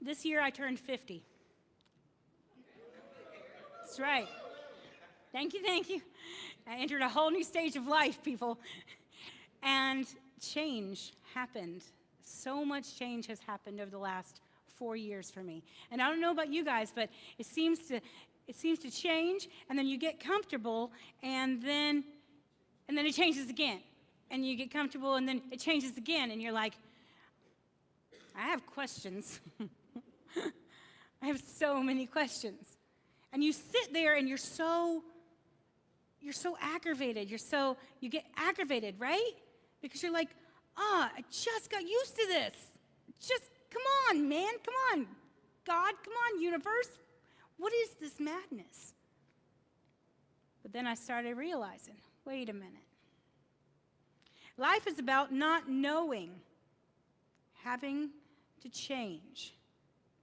This year I turned 50. That's right. Thank you, thank you. I entered a whole new stage of life, people. And change happened. So much change has happened over the last 4 years for me. And I don't know about you guys, but it seems to change, and then you get comfortable, and then it changes again. And you get comfortable, and then it changes again, and you're like, I have questions. I have so many questions. And you sit there and you're so aggravated. You get aggravated, right? Because you're like, I just got used to this. Just, come on, man, come on. God, come on, universe. What is this madness? But then I started realizing, wait a minute. Life is about not knowing, having to change,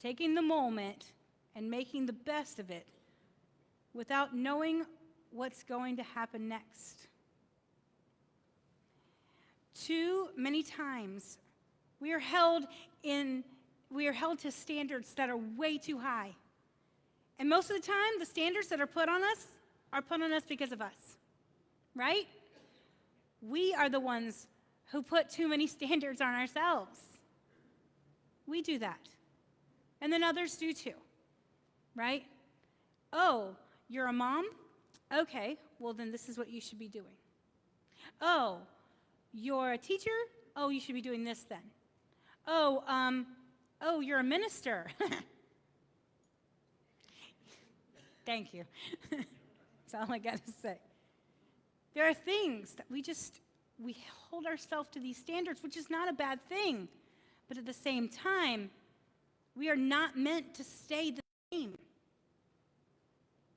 taking the moment and making the best of it without knowing what's going to happen next. Too many times we are held to standards that are way too high. And most of the time, the standards that are put on us because of us, right? We are the ones who put too many standards on ourselves. We do that. And then others do too, right? Oh, you're a mom? Okay, well then this is what you should be doing. Oh, you're a teacher? Oh, you should be doing this then. Oh, you're a minister. Thank you. That's all I got to say. There are things that we hold ourselves to these standards, which is not a bad thing. But at the same time, we are not meant to stay the same.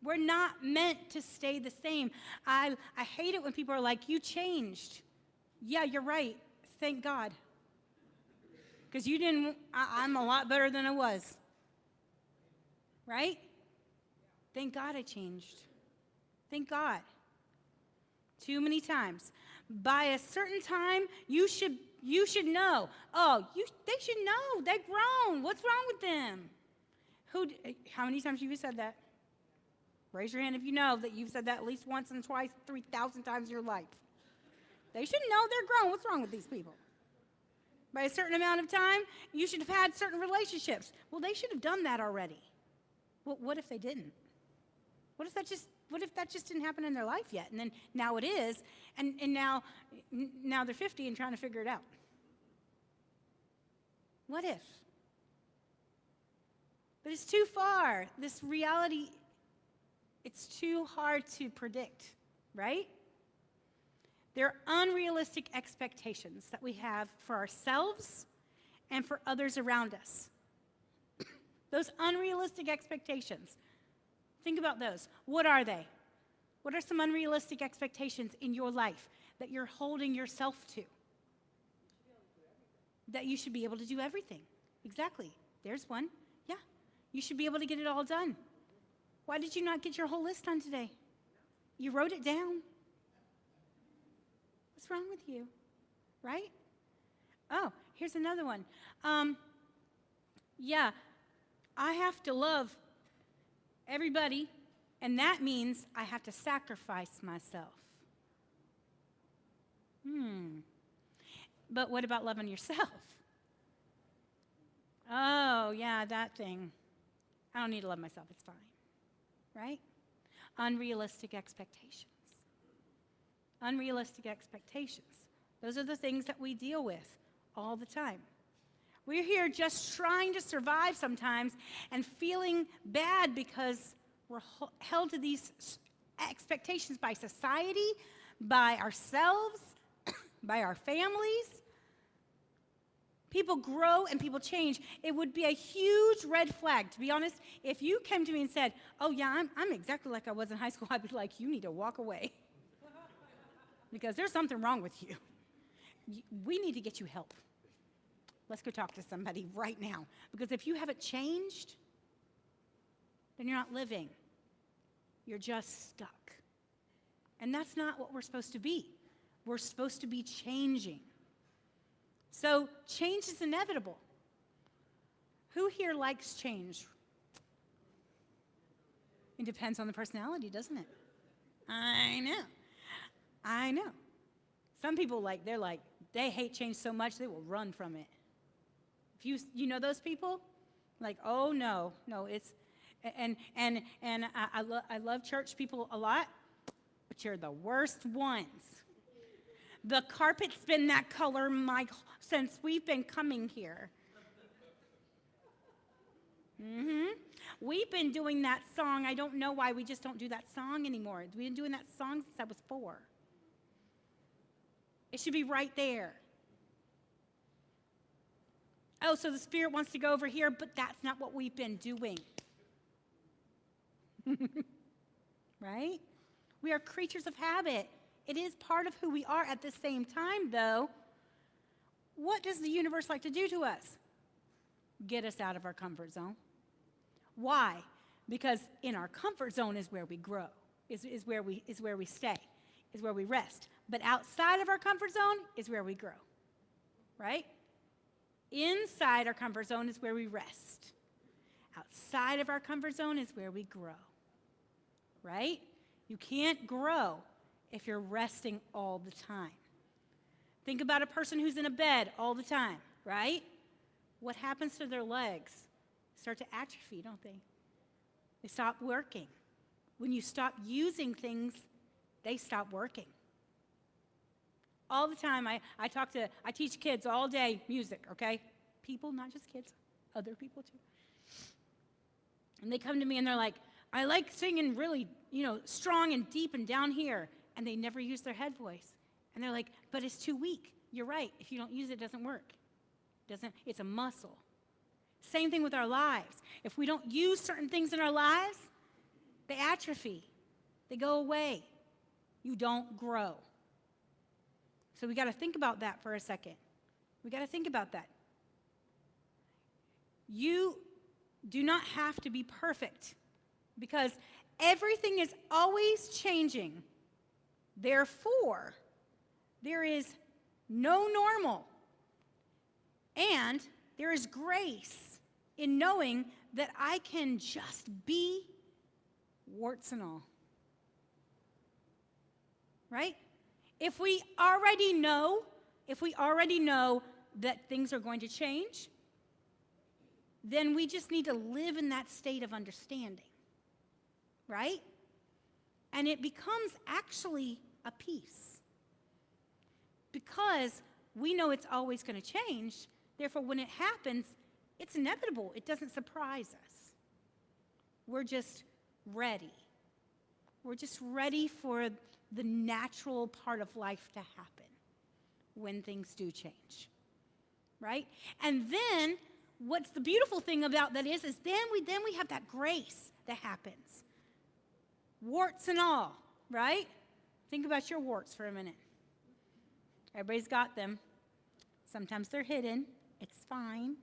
We're not meant to stay the same. I hate it when people are like, you changed. Yeah, you're right. Thank God. Because you didn't, I'm a lot better than I was. Right? Thank God I changed. Thank God. Too many times. By a certain time, you should know. Oh, they should know. They've grown. What's wrong with them? How many times have you said that? Raise your hand if you know that you've said that at least once and twice, 3,000 times in your life. They should know they're grown. What's wrong with these people? By a certain amount of time, you should have had certain relationships. Well, they should have done that already. Well, what if they didn't? What if that just didn't happen in their life yet? And then now it is, and now they're 50 and trying to figure it out. What if? But it's too far. This reality, it's too hard to predict, right? There are unrealistic expectations that we have for ourselves and for others around us. Those unrealistic expectations. Think about those. What are they? What are some unrealistic expectations in your life that you're holding yourself to? That you should be able to do everything. Exactly. There's one. Yeah. You should be able to get it all done. Why did you not get your whole list done today? You wrote it down. What's wrong with you? Right? Oh, here's another one. Yeah, I have to love everybody, and that means I have to sacrifice myself. But what about loving yourself? Oh, yeah, that thing. I don't need to love myself. It's fine. Right? Unrealistic expectations. Unrealistic expectations. Those are the things that we deal with all the time. We're here just trying to survive sometimes and feeling bad because we're held to these expectations by society, by ourselves, by our families. People grow and people change. It would be a huge red flag, to be honest, if you came to me and said, oh yeah, I'm exactly like I was in high school. I'd be like, you need to walk away. Because there's something wrong with you. We need to get you help. Let's go talk to somebody right now. Because if you haven't changed, then you're not living. You're just stuck. And that's not what we're supposed to be. We're supposed to be changing. So change is inevitable. Who here likes change? It depends on the personality, doesn't it? I know. Some people they hate change so much they will run from it. If you know those people, like, oh no, it's, and I love church people a lot, but you're the worst ones. The carpet's been that color since we've been coming here. We've been doing that song. I don't know why we just don't do that song anymore. We've been doing that song since I was 4. It should be right there. Oh, so the Spirit wants to go over here, but that's not what we've been doing. Right? We are creatures of habit. It is part of who we are. At the same time, though, what does the universe like to do to us? Get us out of our comfort zone. Why? Because in our comfort zone is where we grow, is where we stay, is where we rest. But outside of our comfort zone is where we grow, right? Inside our comfort zone is where we rest. Outside of our comfort zone is where we grow, right? You can't grow if you're resting all the time. Think about a person who's in a bed all the time, right? What happens to their legs? Start to atrophy, don't they? They stop working. When you stop using things, they stop working. All the time, I teach kids all day music, okay? People, not just kids, other people too. And they come to me and they're like, I like singing really, strong and deep and down here. And they never use their head voice. And they're like, but it's too weak. You're right. If you don't use it, it doesn't work. It's a muscle. Same thing with our lives. If we don't use certain things in our lives, they atrophy. They go away. You don't grow. So we got to think about that for a second. We got to think about that. You do not have to be perfect because everything is always changing. Therefore, there is no normal. And there is grace in knowing that I can just be warts and all. Right? If we already know that things are going to change, then we just need to live in that state of understanding. Right? And it becomes actually a peace. Because we know it's always going to change, therefore when it happens, it's inevitable. It doesn't surprise us. We're just ready. We're just ready for the natural part of life to happen when things do change. Right? And then what's the beautiful thing about that is then we have that grace that happens. Warts and all, right? Think about your warts for a minute. Everybody's got them. Sometimes they're hidden. It's fine.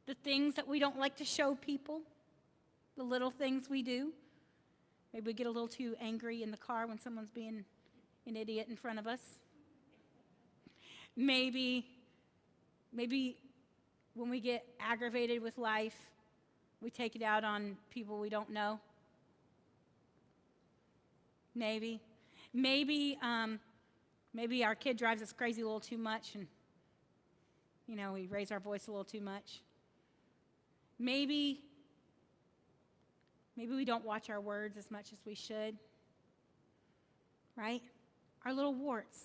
The things that we don't like to show people, the little things we do. Maybe we get a little too angry in the car when someone's being an idiot in front of us. Maybe when we get aggravated with life, we take it out on people we don't know. Maybe our kid drives us crazy a little too much and, we raise our voice a little too much. Maybe we don't watch our words as much as we should, right? Our little warts.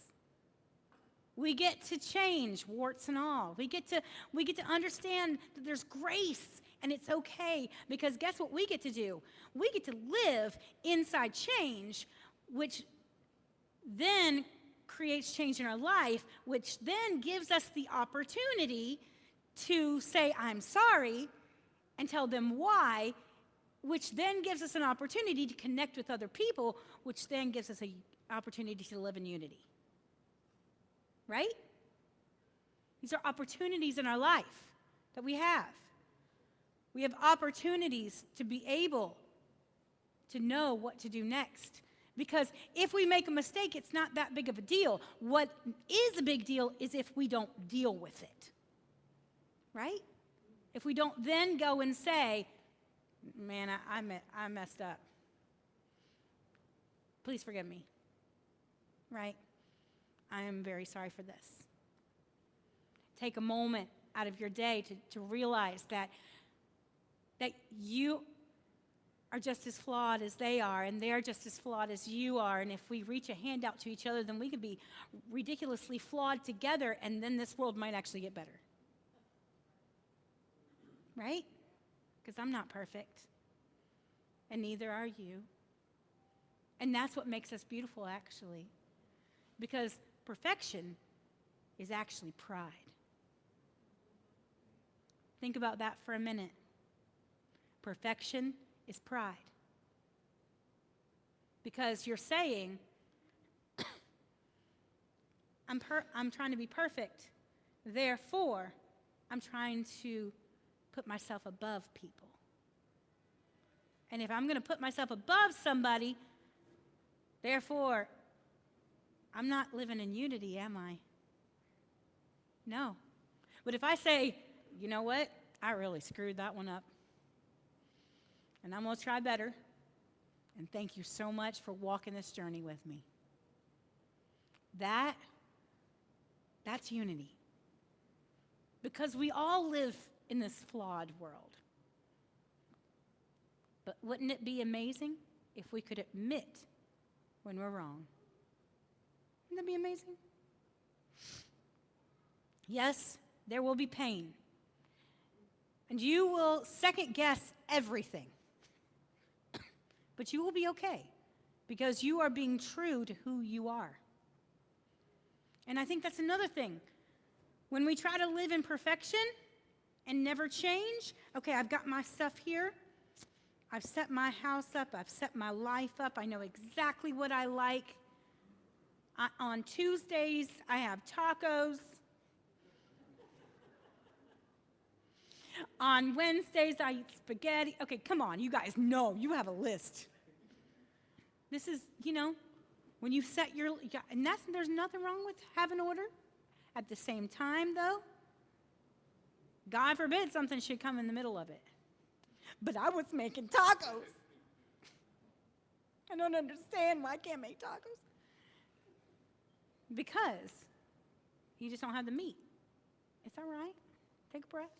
We get to change, warts and all. We get to understand that there's grace and it's okay because guess what we get to do? We get to live inside change, which then creates change in our life, which then gives us the opportunity to say, I'm sorry, and tell them why, which then gives us an opportunity to connect with other people, which then gives us an opportunity to live in unity. Right? These are opportunities in our life that we have. We have opportunities to be able to know what to do next. Because if we make a mistake, it's not that big of a deal. What is a big deal is if we don't deal with it. Right? if we don't then go and say, man, I messed up. Please forgive me. Right? I am very sorry for this. Take a moment out of your day to realize that you are just as flawed as they are, and they're just as flawed as you are. And if we reach a hand out to each other, then we could be ridiculously flawed together, and then this world might actually get better. Right? Because I'm not perfect, and neither are you. And that's what makes us beautiful, actually. Because perfection is actually pride. Think about that for a minute. Perfection is pride. Because you're saying, I'm trying to be perfect, therefore, I'm trying to put myself above people. And if I'm going to put myself above somebody, therefore, I'm not living in unity, am I? No. But if I say, you know what? I really screwed that one up. And I'm going to try better. And thank you so much for walking this journey with me. That's unity. Because we all live in this flawed world. But wouldn't it be amazing if we could admit when we're wrong? Wouldn't that be amazing? Yes, there will be pain. And you will second guess everything. But you will be okay because you are being true to who you are. And I think that's another thing. When we try to live in perfection and never change, okay, I've got my stuff here. I've set my house up. I've set my life up. I know exactly what I like. On Tuesdays, I have tacos. On Wednesdays, I eat spaghetti. Okay, come on, you guys know. You have a list. This is, when you set your, and there's nothing wrong with having order. At the same time, though, God forbid something should come in the middle of it. But I was making tacos. I don't understand why I can't make tacos. Because you just don't have the meat. It's all right. Take a breath.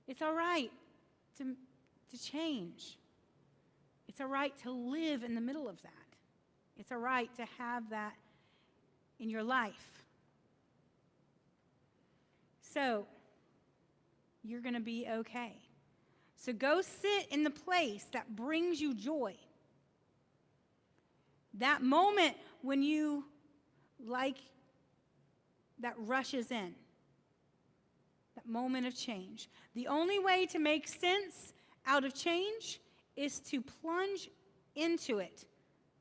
It's all right to change. It's all right to live in the middle of that. It's all right to have that in your life. So, you're going to be okay. So go sit in the place that brings you joy. That moment when you that rushes in. That moment of change. The only way to make sense out of change is to plunge into it,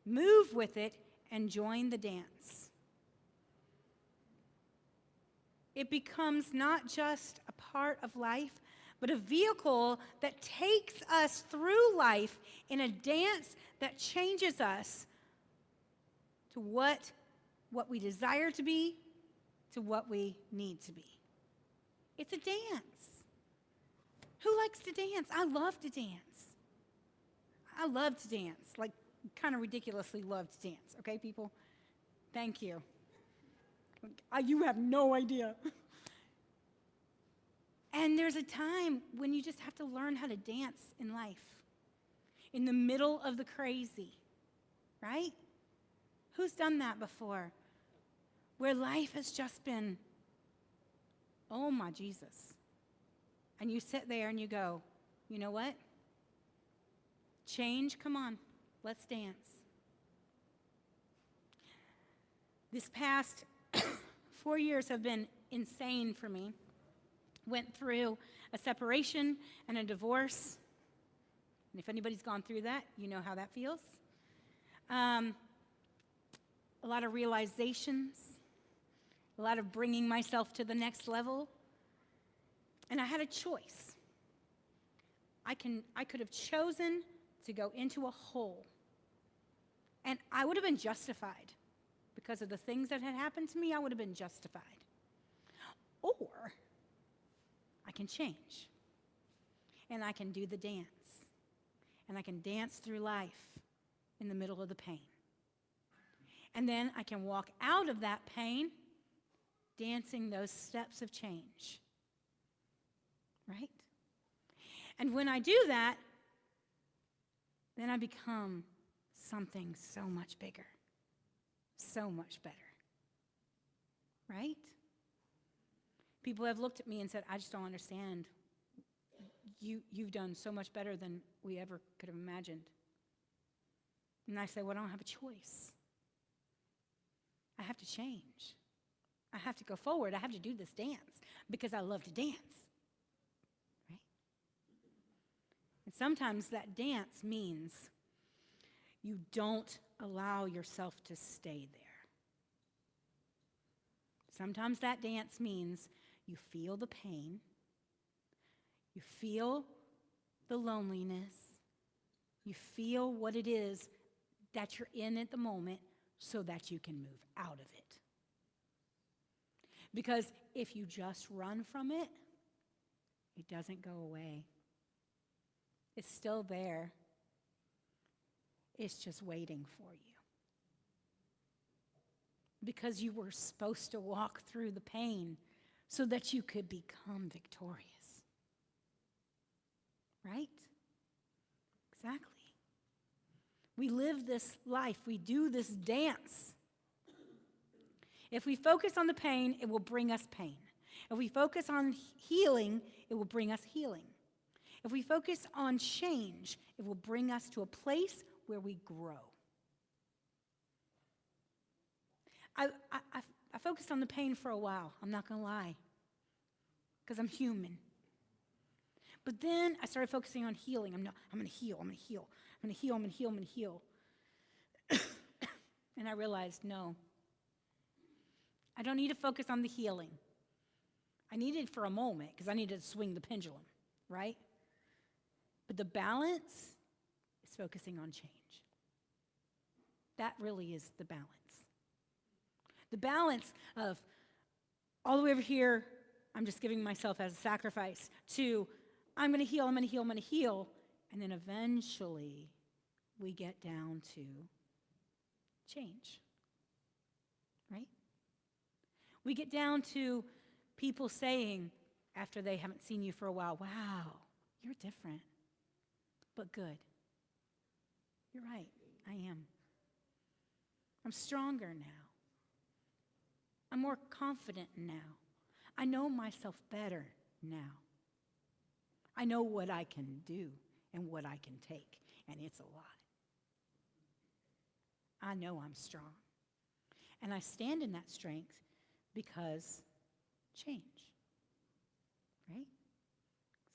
move with it, and join the dance. It becomes not just a part of life, but a vehicle that takes us through life in a dance that changes us to what we desire to be, to what we need to be. It's a dance. Who likes to dance? I love to dance. I love to dance, like kind of ridiculously love to dance, okay, people? Thank you. You have no idea. And there's a time when you just have to learn how to dance in life, in the middle of the crazy, right? Who's done that before? Where life has just been, oh my Jesus. And you sit there and you go, you know what? Change, come on, let's dance. This past 4 years have been insane for me. Went through a separation and a divorce. And if anybody's gone through that, you know how that feels. A lot of realizations, a lot of bringing myself to the next level. And I had a choice. I could have chosen to go into a hole. And I would have been justified. Because of the things that had happened to me, I would have been justified. Or can change. And I can do the dance. And I can dance through life in the middle of the pain. And then I can walk out of that pain dancing those steps of change. Right? And when I do that, then I become something so much bigger, so much better. Right? People have looked at me and said, I just don't understand. You've done so much better than we ever could have imagined. And I say, well, I don't have a choice. I have to change. I have to go forward. I have to do this dance because I love to dance. Right? And sometimes that dance means you don't allow yourself to stay there. Sometimes that dance means you feel the pain, you feel the loneliness, you feel what it is that you're in at the moment so that you can move out of it. Because if you just run from it, it doesn't go away. It's still there. It's just waiting for you. Because you were supposed to walk through the pain so that you could become victorious. Right? Exactly. We live this life. We do this dance. If we focus on the pain, it will bring us pain. If we focus on healing, it will bring us healing. If we focus on change, it will bring us to a place where we grow. I focused on the pain for a while, I'm not going to lie, because I'm human. But then I started focusing on healing. I'm going to heal, I'm going to heal, I'm going to heal, I'm going to heal, I'm going to heal. And I realized, no, I don't need to focus on the healing. I needed it for a moment because I needed to swing the pendulum, right? But the balance is focusing on change. That really is the balance. The balance of all the way over here, I'm just giving myself as a sacrifice, to I'm going to heal, I'm going to heal, I'm going to heal. And then eventually we get down to change, right? We get down to people saying, after they haven't seen you for a while, wow, you're different, but good. You're right, I am. I'm stronger now. I'm more confident now. I know myself better now. I know what I can do and what I can take, and it's a lot. I know I'm strong. And I stand in that strength because change. Right?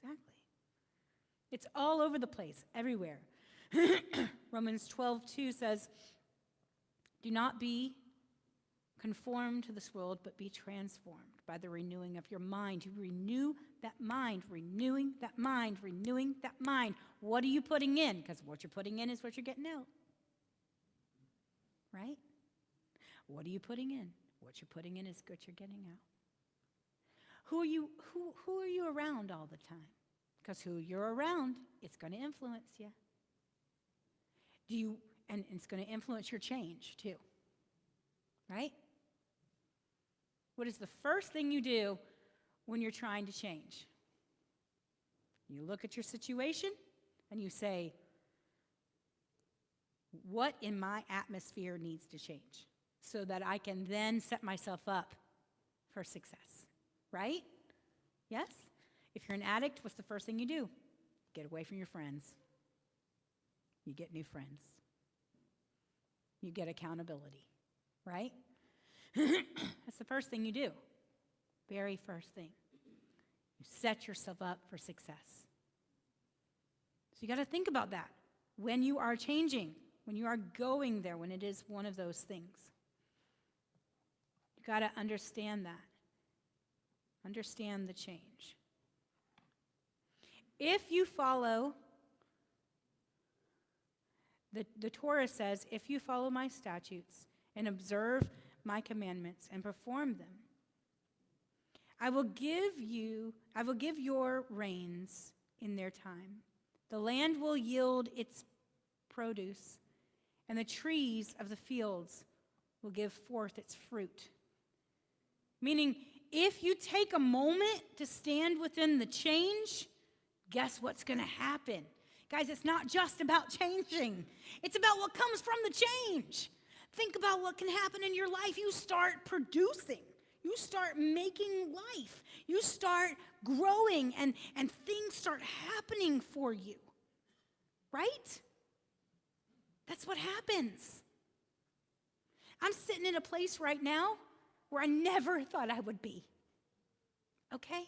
Exactly. It's all over the place, everywhere. Romans 12:2 says, do not be conformed to this world, but be transformed by the renewing of your mind. You renew that mind, renewing that mind, renewing that mind. What are you putting in? Because what you're putting in is what you're getting out. Right? What are you putting in? What you're putting in is what you're getting out. Who are you around all the time? Because who you're around, it's going to influence you. And it's going to influence your change too. Right? What is the first thing you do when you're trying to change? You look at your situation and you say, what in my atmosphere needs to change so that I can then set myself up for success? Right? Yes? If you're an addict, what's the first thing you do? Get away from your friends. You get new friends. You get accountability. Right? That's the first thing you do. Very first thing. You set yourself up for success. So you got to think about that when you are changing, when you are going there, when it is one of those things. You got to understand that. Understand the change. If you follow, the Torah says, if you follow my statutes and observe my commandments and perform them, I will give your rains in their time. The land will yield its produce, and the trees of the fields will give forth its fruit. Meaning, if you take a moment to stand within the change, guess what's going to happen? Guys, it's not just about changing. It's about what comes from the change. Think about what can happen in your life. You start producing. You start making life. You start growing, and things start happening for you. Right? That's what happens. I'm sitting in a place right now where I never thought I would be. Okay?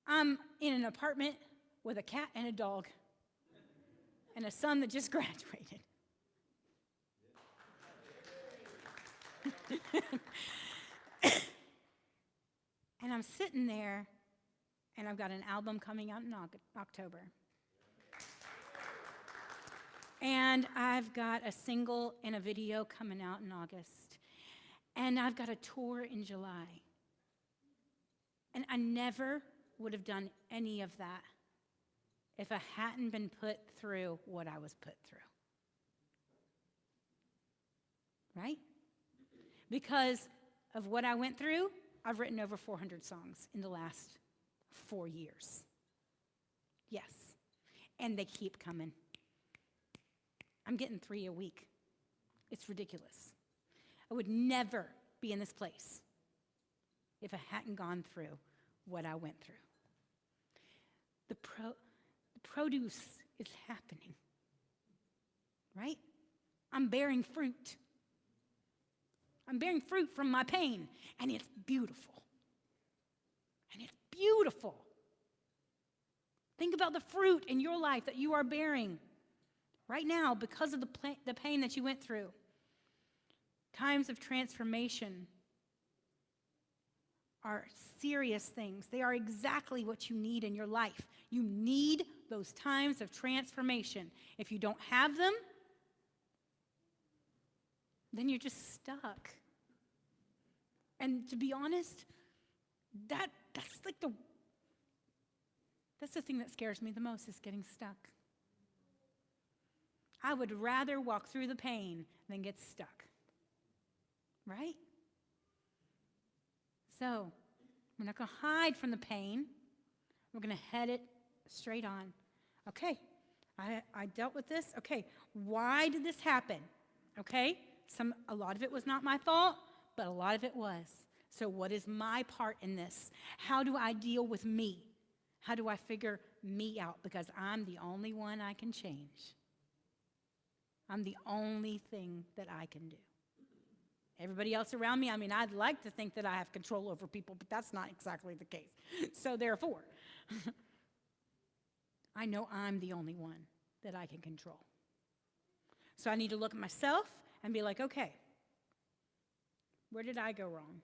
I'm in an apartment with a cat and a dog and a son that just graduated. And I'm sitting there, and I've got an album coming out in October. And I've got a single and a video coming out in August. And I've got a tour in July. And I never would have done any of that if I hadn't been put through what I was put through. Right? Because of what I went through, I've written over 400 songs in the last 4 years. Yes. And they keep coming. I'm getting 3 a week. It's ridiculous. I would never be in this place if I hadn't gone through what I went through. The produce is happening, right? I'm bearing fruit. I'm bearing fruit from my pain, and it's beautiful. And it's beautiful. Think about the fruit in your life that you are bearing right now because of the pain that you went through. Times of transformation are serious things. They are exactly what you need in your life. You need those times of transformation. If you don't have them, then you're just stuck. And to be honest, that's the thing that scares me the most, is getting stuck. I would rather walk through the pain than get stuck. Right? So, we're not going to hide from the pain. We're going to head it straight on. Okay, I dealt with this. Okay, why did this happen? Okay, a lot of it was not my fault, but a lot of it was. So what is my part in this? How do I deal with me? How do I figure me out? Because I'm the only one I can change. I'm the only thing that I can do. Everybody else around me, I'd like to think that I have control over people, but that's not exactly the case. So therefore, I know I'm the only one that I can control. So I need to look at myself and be like, okay, where did I go wrong?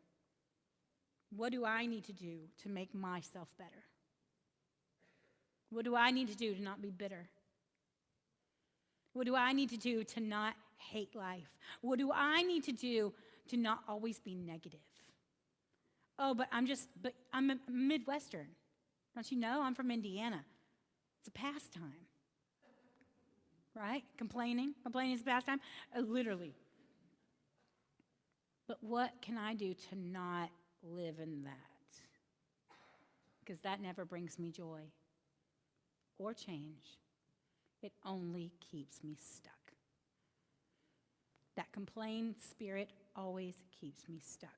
What do I need to do to make myself better? What do I need to do to not be bitter? What do I need to do to not hate life? What do I need to do to not always be negative? Oh, but I'm a Midwestern. Don't you know? I'm from Indiana. It's a pastime. Right? Complaining is a pastime. Literally. But what can I do to not live in that? Because that never brings me joy or change. It only keeps me stuck. That complaint spirit always keeps me stuck.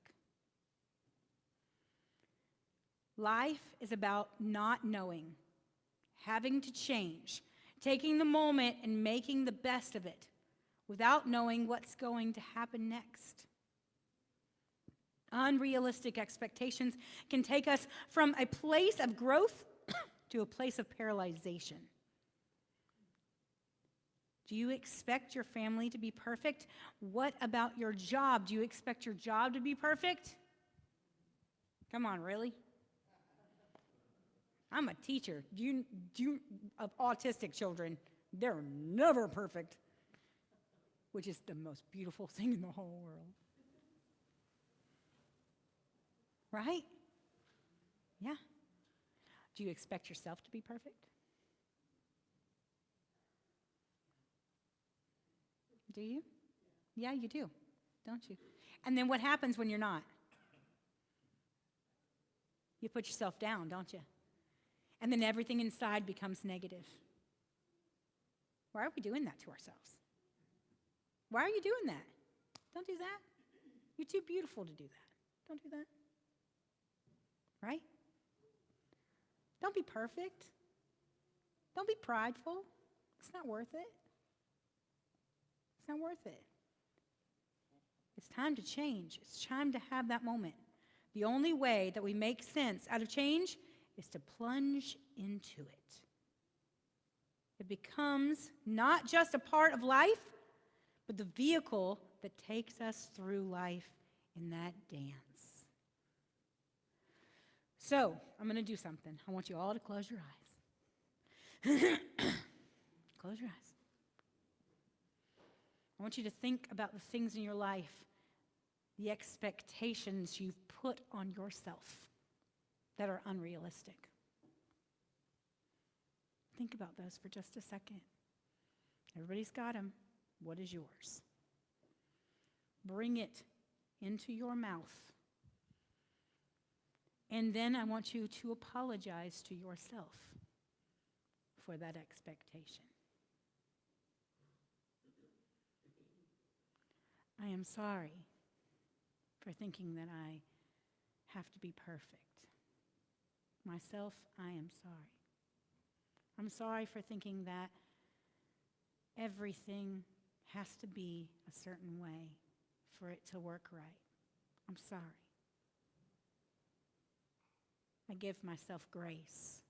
Life is about not knowing, having to change, taking the moment and making the best of it without knowing what's going to happen next. Unrealistic expectations can take us from a place of growth to a place of paralyzation. Do you expect your family to be perfect? What about your job? Do you expect your job to be perfect? Come on, really? I'm a teacher. Of autistic children, they're never perfect, which is the most beautiful thing in the whole world. right? Yeah. Do you expect yourself to be perfect? Do you? Yeah, you do, don't you? And then what happens when you're not? You put yourself down, don't you? And then everything inside becomes negative. Why are we doing that to ourselves? Why are you doing that? Don't do that. You're too beautiful to do that. Don't do that. Right? Don't be perfect. Don't be prideful. It's not worth it. It's not worth it. It's time to change. It's time to have that moment. The only way that we make sense out of change is to plunge into it. It becomes not just a part of life, but the vehicle that takes us through life in that dance. So, I'm going to do something. I want you all to close your eyes. Close your eyes. I want you to think about the things in your life, the expectations you've put on yourself that are unrealistic. Think about those for just a second. Everybody's got them. What is yours? Bring it into your mouth. And then I want you to apologize to yourself for that expectation. I am sorry for thinking that I have to be perfect. Myself, I am sorry. I'm sorry for thinking that everything has to be a certain way for it to work right. I'm sorry. I give myself grace.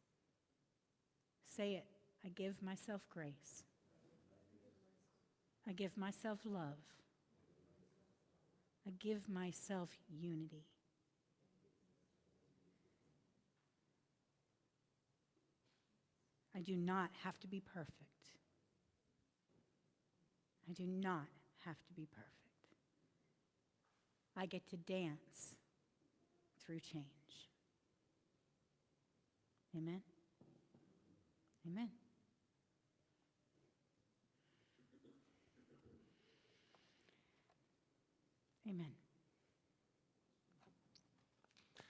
Say it. I give myself grace. I give myself love. I give myself unity. I do not have to be perfect. I do not have to be perfect. I get to dance through change. Amen? Amen. Amen.